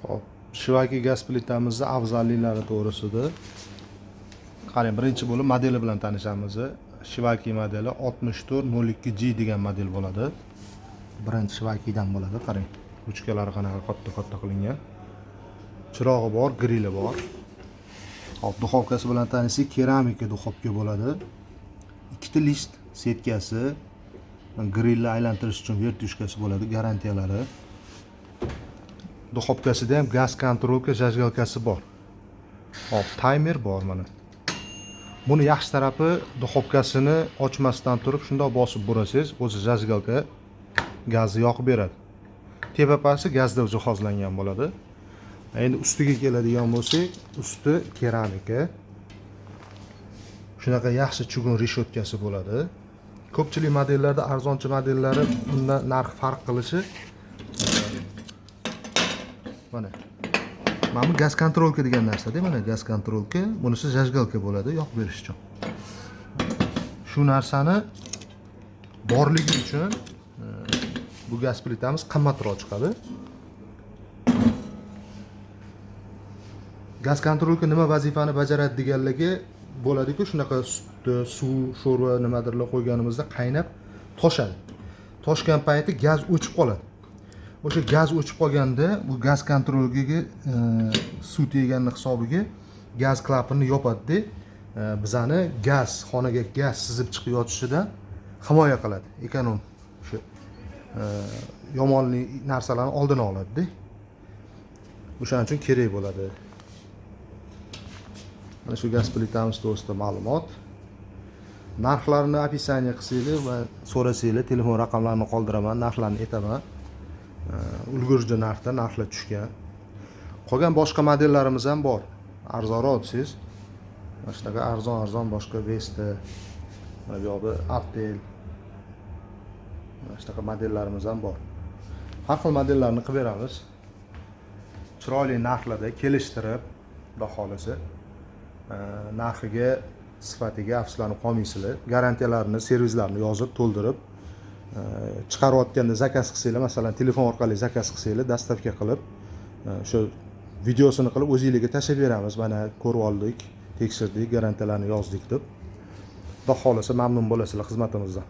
Hop, Shivaki gaz plitamizning afzalliklari to'g'risida qarang, birinchi bo'lib modeli bilan tanishamiz. Shivaki modeli 6402G degan model bo'ladi. Birinchi Shivakidan bo'ladi. Qarang, ruchkalari qanaqa katta qilingan. Chirog'i bor, grili bor. Hop, duxovkasi bilan tanishsak, keramika duxovka bo'ladi. Ikkita list setkasi, grilni aylantirish uchun vertushkasi bo'ladi, garantiyalari. Duxovkasida ham gaz kontrolka zajgalkasi bor. Hop, taymer bor mana. Buni yaxshi tarafi duxovkasini ochmasdan turib shunday bosib burasangiz, o'zi zajgalka gazni yoqib beradi. Tepa pasti gazda jihozlangan bo'ladi. Endi ustiga keladigan bo'lsak, usti keramika. Shunaqa yaxshi chugun reshotkasi bo'ladi. Ko'pchilik modellarda arzonchi modellari undan narx farq qilishi mana. Mana bu gaz kontrolka degan narsa-da, mana gaz kontrolka, bunisi zajgalka bo'ladi, yoqib berish uchun. Shu narsani borligi uchun bu gaz plitamiz qimmatroq chiqadi. Gaz kontrolka nima vazifani bajaradi deganligi bo'ladi-ku, shunaqa sutni, suv, sho'rva nimadirlar qo'yganimizda qaynab toshadi. Toshgan payti gaz o'chib qoladi. O'sha gaz o'chib qolganda bu gaz kontrolgiga suv tegganning hisobiga gaz klapanini yopadi-da, bizani gaz xonaga gaz sizib chiqib yotishidan himoya qiladi. Ekonom shu yomonli narsalarni oldini oladi-da. O'shaning uchun kerak bo'ladi. Mana shu gaz plitamiz to'g'risida ma'lumot. Narxlarini описание qilsanglar va so'rasanglar, telefon raqamlarini qoldiraman, narxlarni aytaman. Ulgurji narxda narxlar tushgan. Qolgan boshqa modellarimiz ham bor. Arzonroq desangiz, mana shunaqa arzon boshqa Vesta, mana bu yoqda Artel. Mana shunaqa modellarimiz ham bor. Har xil modellarni qilib beramiz. Chiroyli narxlarda kelishtirib, xudo xolasa, narxiga, sifatiga afsuslanib qolmaysizlar. Garantiyalarini, servislarni yozib, to'ldirib, chiqarayotganda zakaz qilsanglar, masalan, telefon orqali zakaz qilsanglar, dastavka qilib, shu videosini qilib o'zingizga tashab beramiz. Mana ko'rib oldik, tekshirdik, garantiyalarni yozdik deb. Xudo xolasa mamnun bo'lasizlar xizmatimizdan.